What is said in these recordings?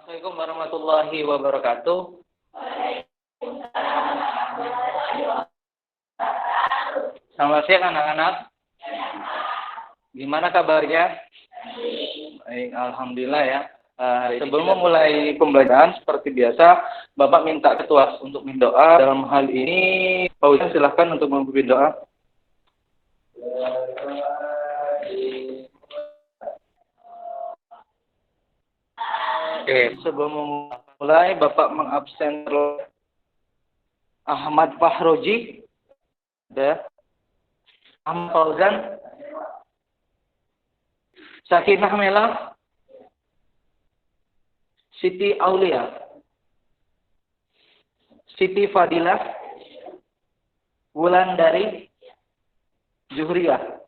Assalamualaikum warahmatullahi wabarakatuh. Selamat siang anak-anak. Gimana kabarnya? Baik, alhamdulillah ya. Sebelum memulai pembelajaran seperti biasa, Bapak minta ketua untuk mendoa. Dalam hal ini, Pak Ustaz silahkan untuk memimpin doa. Oke, sebelum memulai, Bapak mengabsen Ahmad Fahroji, ada Ahmad Fauzan, Sakinah Mela, Siti Aulia, Siti Fadilah, Wulandari, Juhriah.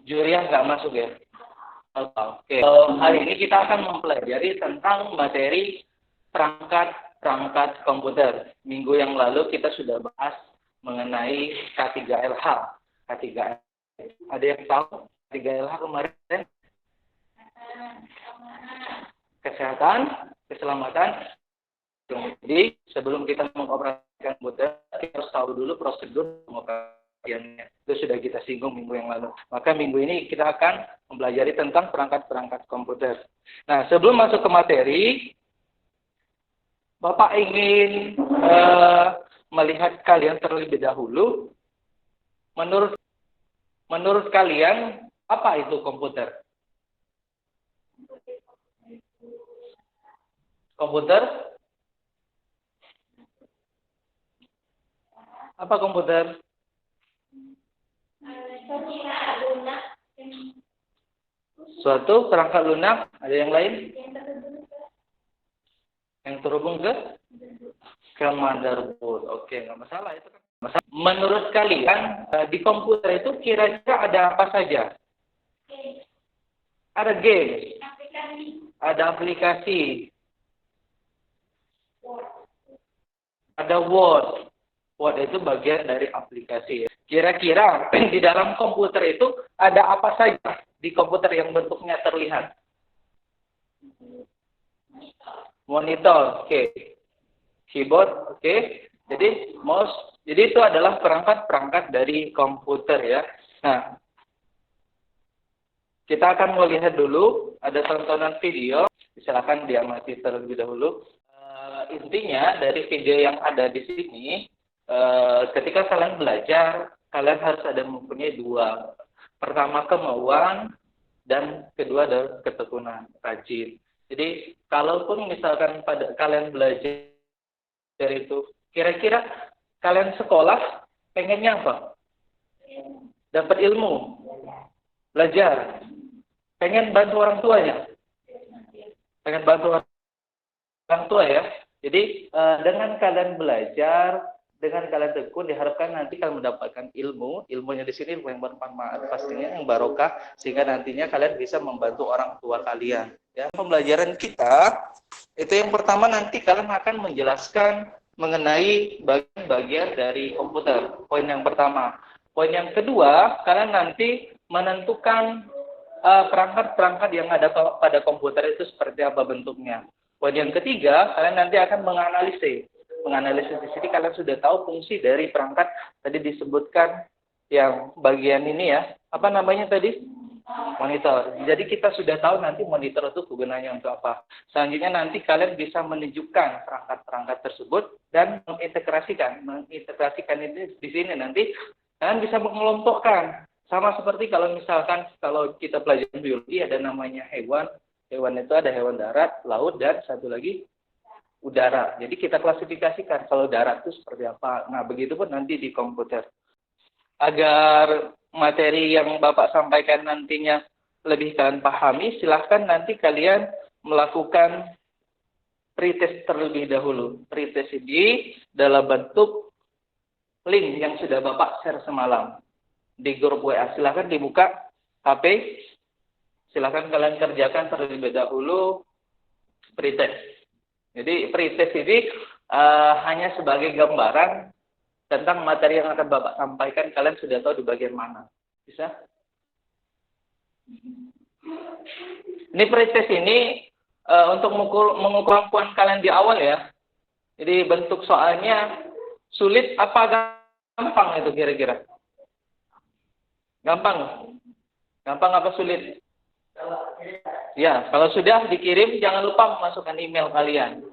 Juhriah nggak masuk ya? Oke. Hari ini kita akan mempelajari tentang materi perangkat komputer. Minggu yang lalu kita sudah bahas mengenai K3LH. K3LH. Ada yang tahu K3LH kemarin? Kesehatan, keselamatan. Jadi sebelum kita mengoperasikan komputer, kita harus tahu dulu prosedur pengoperasiannya. Itu sudah kita singgung minggu yang lalu. Maka minggu ini kita akan mempelajari tentang perangkat-perangkat komputer. Nah, sebelum masuk ke materi, Bapak ingin melihat kalian terlebih dahulu. Menurut kalian, apa itu komputer? Komputer? Apa komputer? Suatu perangkat lunak. Ada yang lain? Yang terhubung ke motherboard. Oke, nggak masalah itu kan. Menurut kalian di komputer itu kira-kira ada apa saja? Ada game, ada aplikasi, ada Word. Word itu bagian dari aplikasi. Kira-kira di dalam komputer itu ada apa saja di komputer yang bentuknya terlihat? Monitor, oke. Keyboard, oke. Jadi mouse, jadi itu adalah perangkat-perangkat dari komputer ya. Nah, kita akan melihat dulu ada tontonan video. Silakan diamati terlebih dahulu. Intinya dari video yang ada di sini, ketika kalian belajar, kalian harus ada mempunyai dua. Pertama kemauan dan kedua adalah ketekunan, rajin. Jadi kalaupun misalkan pada kalian belajar itu, kira-kira kalian sekolah pengennya apa? Dapat ilmu, belajar, pengen bantu orang tuanya, pengen bantu orang tua ya. Jadi dengan kalian belajar, dengan kalian tekun, diharapkan nanti kalian mendapatkan ilmu. Ilmunya di sini ilmu yang bermanfaat pastinya, yang barokah, sehingga nantinya kalian bisa membantu orang tua kalian. Ya, pembelajaran kita itu yang pertama nanti kalian akan menjelaskan mengenai bagian-bagian dari komputer. Poin yang pertama. Poin yang kedua, kalian nanti menentukan perangkat-perangkat yang ada pada komputer itu seperti apa bentuknya. Poin yang ketiga, kalian nanti akan menganalisis. Menganalisis di sini kalian sudah tahu fungsi dari perangkat tadi disebutkan yang bagian ini ya. Apa namanya tadi? Monitor. Jadi kita sudah tahu nanti monitor itu gunanya untuk apa. Selanjutnya nanti kalian bisa menunjukkan perangkat-perangkat tersebut dan mengintegrasikan. Mengintegrasikan ini di sini nanti kalian bisa mengelompokkan. Sama seperti kalau misalkan kalau kita pelajaran biologi ada namanya hewan. Hewan itu ada hewan darat, laut, dan satu lagi udara. Jadi kita klasifikasikan kalau darat itu seperti apa. Nah, begitu pun nanti di komputer. Agar materi yang Bapak sampaikan nantinya lebih kalian pahami, silahkan nanti kalian melakukan pretest terlebih dahulu. Pretest ini dalam bentuk link yang sudah Bapak share semalam di grup WA. Silahkan dibuka HP. Silahkan kalian kerjakan terlebih dahulu pretest. Jadi pretest ini hanya sebagai gambaran tentang materi yang akan Bapak sampaikan. Kalian sudah tahu di bagian mana. Bisa? Ini pretest ini untuk mengukur kemampuan kalian di awal ya. Jadi bentuk soalnya sulit apa gampang itu kira-kira? Gampang? Gampang apa sulit? Ya, kalau sudah dikirim jangan lupa memasukkan email kalian.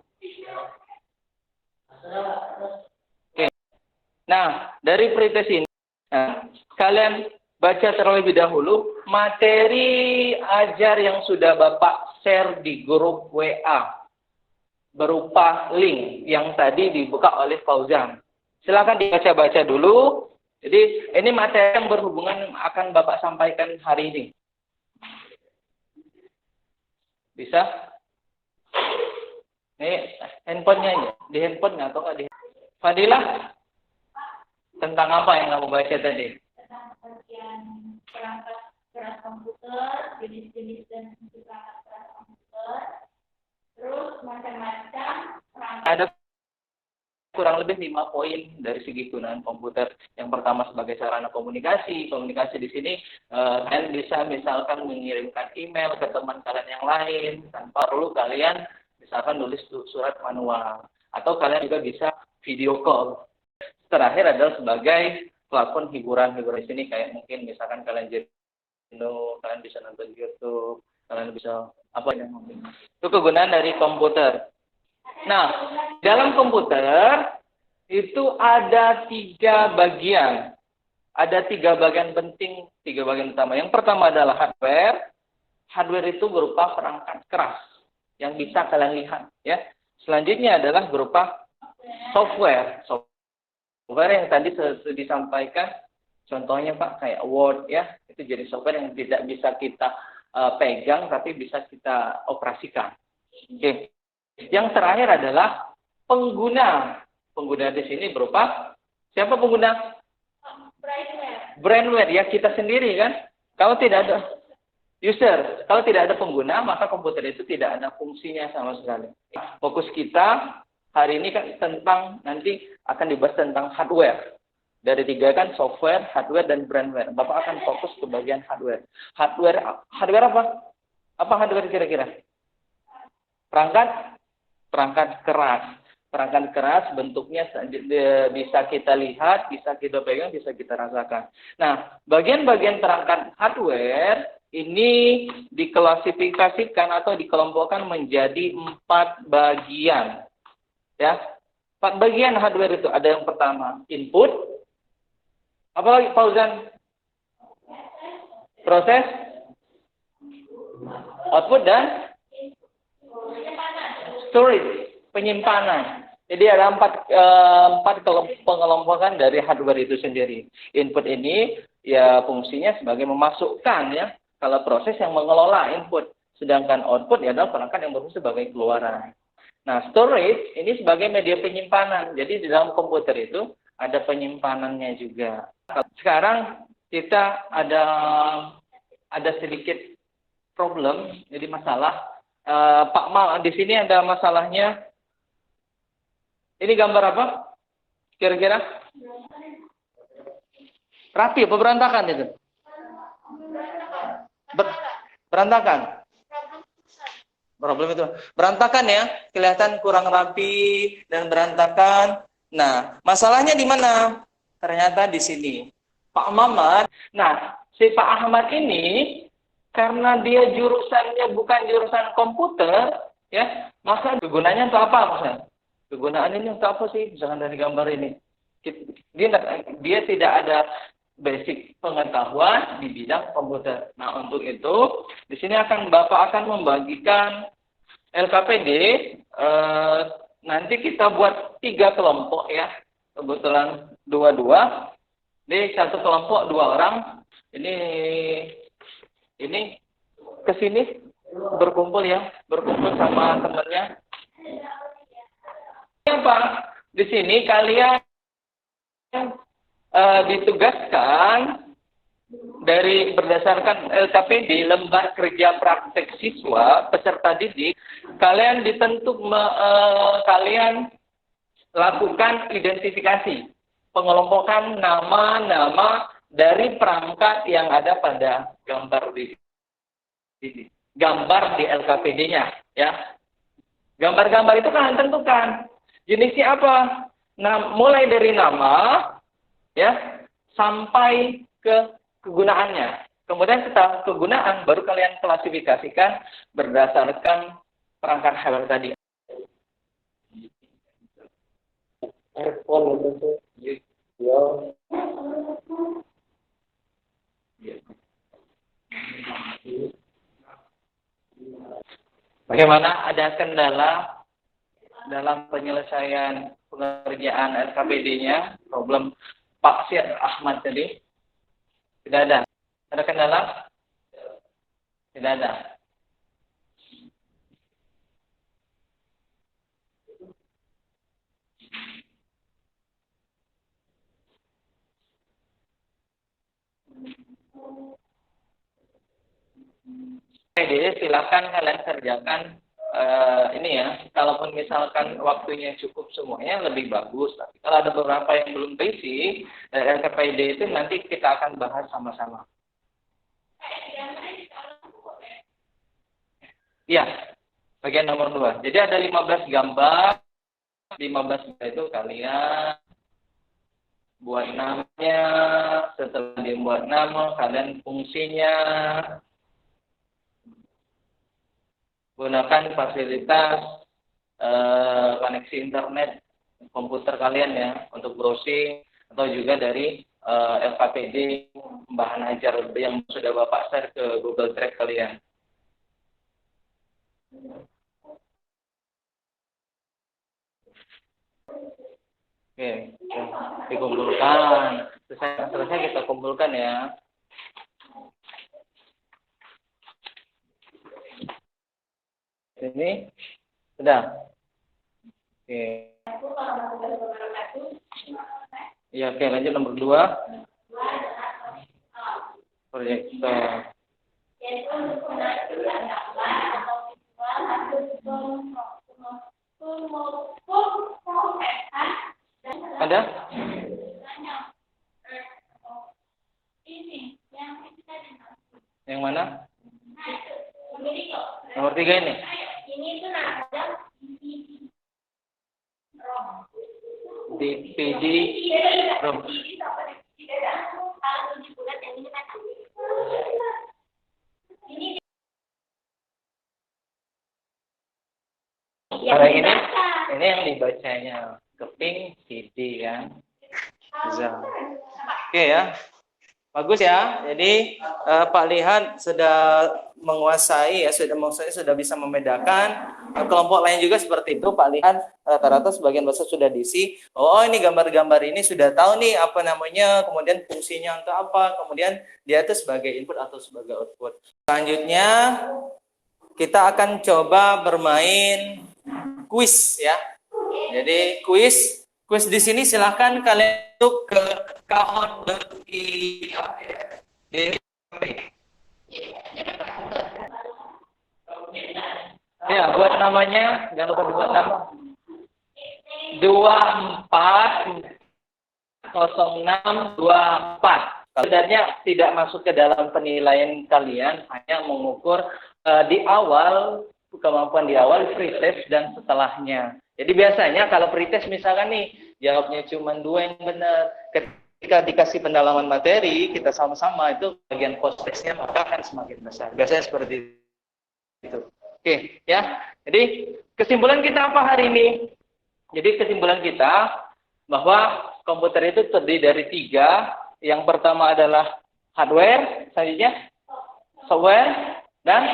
Oke. Nah, dari pretest ini kalian baca terlebih dahulu materi ajar yang sudah Bapak share di grup WA berupa link yang tadi dibuka oleh Fauzan. Silakan dibaca-baca dulu. Jadi ini materi yang berhubungan akan Bapak sampaikan hari ini. Bisa? Ini handphonenya ya? Di handphone atau nggak di? Fadilah, tentang apa yang kamu baca tadi? Tentang bagian perangkat keras komputer, jenis-jenis dan fungsi perangkat keras komputer, terus macam-macam perangkat. Ada kurang lebih 5 poin dari segi gunaan komputer. Yang pertama sebagai sarana komunikasi. Komunikasi di sini kalian bisa misalkan mengirimkan email ke teman kalian yang lain tanpa perlu kalian misalkan nulis surat manual. Atau kalian juga bisa video call. Terakhir adalah sebagai platform hiburan di sini kayak mungkin misalkan kalian jenuh, kalian bisa nonton YouTube, kalian bisa apa yang mungkin. Itu kegunaan dari komputer. Nah, dalam komputer itu ada 3 bagian. Ada 3 bagian penting, 3 bagian utama. Yang pertama adalah hardware. Hardware itu berupa perangkat keras yang bisa kalian lihat, ya. Selanjutnya adalah berupa software. Software yang tadi disampaikan, contohnya Pak kayak Word, ya. Itu jadi software yang tidak bisa kita pegang, tapi bisa kita operasikan. Oke. Yang terakhir adalah pengguna. Pengguna di sini berupa siapa pengguna? Brandware ya kita sendiri kan. Kalau tidak ada user, kalau tidak ada pengguna maka komputer itu tidak ada fungsinya sama sekali. Fokus kita hari ini kan tentang nanti akan dibahas tentang hardware. Dari 3 kan software, hardware dan brandware. Bapak akan fokus ke bagian hardware. Hardware apa? Apa hardware kira-kira? Perangkat keras. Perangkat keras bentuknya bisa kita lihat, bisa kita pegang, bisa kita rasakan. Nah, bagian-bagian perangkat hardware ini diklasifikasikan atau dikelompokkan menjadi 4 bagian. Ya. 4 bagian hardware itu ada yang pertama input. Apa lagi Fauzan? Proses, output dan storage, penyimpanan. Jadi ada 4 pengelompokan dari hardware itu sendiri. Input ini ya fungsinya sebagai memasukkan ya. Kalau proses yang mengelola input, sedangkan output ya adalah perangkat yang berfungsi sebagai keluaran. Nah, storage ini sebagai media penyimpanan. Jadi di dalam komputer itu ada penyimpanannya juga. Sekarang kita ada sedikit problem, jadi masalah. Pak Mal, di sini ada masalahnya. Ini gambar apa? Kira-kira? Rapi apa berantakan itu? Berantakan. Problem itu. Berantakan ya, kelihatan kurang rapi dan berantakan. Nah, masalahnya di mana? Ternyata di sini. Pak Mamat. Nah, si Pak Ahmad ini karena dia jurusannya bukan jurusan komputer, ya, maka kegunaannya untuk apa maksudnya? Kegunaan ini untuk apa sih? Jangan dari gambar ini. Dia tidak ada basic pengetahuan di bidang komputer. Nah, untuk itu, di sini Bapak akan membagikan LKPD. Nanti kita buat 3 kelompok ya. Kebetulan 2-2. Di satu kelompok 2 orang. Ini ke sini berkumpul sama temannya. Pak, di sini kalian ditugaskan dari berdasarkan LKPD lembar kerja praktek siswa peserta didik, kalian kalian lakukan identifikasi, pengelompokan nama-nama dari perangkat yang ada pada gambar di sini. gambar di LKPD-nya, ya. Gambar-gambar itu kalian tentukan jenisnya apa. Nah, mulai dari nama, ya, sampai ke kegunaannya. Kemudian setelah kegunaan, baru kalian klasifikasikan berdasarkan perangkat hewan tadi. Bagaimana, ada kendala dalam penyelesaian pengerjaan LKPD-nya, problem Pak Syed Ahmad tadi? Tidak ada. Ada kendala? Tidak ada. Jadi silakan kalian kerjakan ini ya. Kalaupun misalkan waktunya cukup semuanya lebih bagus. Tapi kalau ada beberapa yang belum basic dari LKPD itu nanti kita akan bahas sama-sama. Iya, bagian nomor 2. Jadi ada 15 gambar. 15 gambar itu kalian buat namanya. Setelah dibuat nama, kalian fungsinya. Gunakan fasilitas koneksi internet komputer kalian ya untuk browsing, atau juga dari LKPD bahan ajar yang sudah Bapak share ke Google Drive kalian. Oke, dikumpulkan. Selesai kita kumpulkan ya. Ini sudah. Oke. Ya, oke, lanjut nomor 2. Proyektor. Ada? Yang mana? Nomor 3 ini. DPD ROM. Kalau ini yang dibacanya keping CD ya. Oke ya. Bagus ya. Jadi Pak Lihat sudah menguasai ya, sudah bisa membedakan. Kelompok lain juga seperti itu. Pak Lihat rata-rata sebagian besar sudah diisi. Oh, ini gambar-gambar ini sudah tahu nih apa namanya, kemudian fungsinya untuk apa, kemudian dia itu sebagai input atau sebagai output. Selanjutnya kita akan coba bermain kuis ya. Jadi kuis di sini silahkan kalian untuk ke kaon.i. Ya, buat namanya, jangan lupa dibuat nama. 240624. Sebenarnya tidak masuk ke dalam penilaian kalian, hanya mengukur di awal, kemampuan di awal, pretest dan setelahnya. Jadi biasanya kalau pretest misalkan nih, jawabnya cuma 2 yang benar. Ketika dikasih pendalaman materi, kita sama-sama itu bagian post-testnya maka akan semakin besar. Biasanya seperti itu. Oke, ya. Jadi kesimpulan kita apa hari ini? Jadi kesimpulan kita bahwa komputer itu terdiri dari 3. Yang pertama adalah hardware, selanjutnya software, dan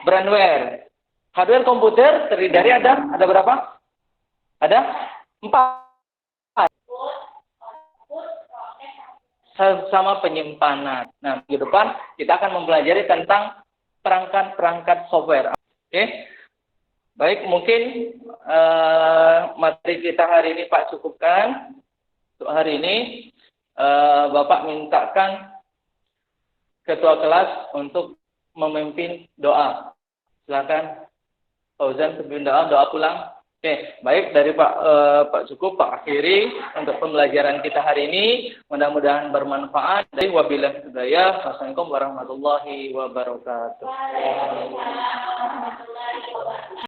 brandware. Hardware komputer terdiri dari ada berapa? Ada 4. Sama penyimpanan. Nah, di depan kita akan mempelajari tentang perangkat-perangkat software. Oke. Baik, mungkin materi kita hari ini Pak cukupkan. Untuk hari ini Bapak mintakan ketua kelas untuk memimpin doa. Silakan Fauzan pimpin doa pulang. Oke, baik dari Pak cukup Pak akhiri untuk pembelajaran kita hari ini. Mudah-mudahan bermanfaat. Wabillahi hidayah. Wassalamualaikum warahmatullahi wabarakatuh. Waalaikumsalam.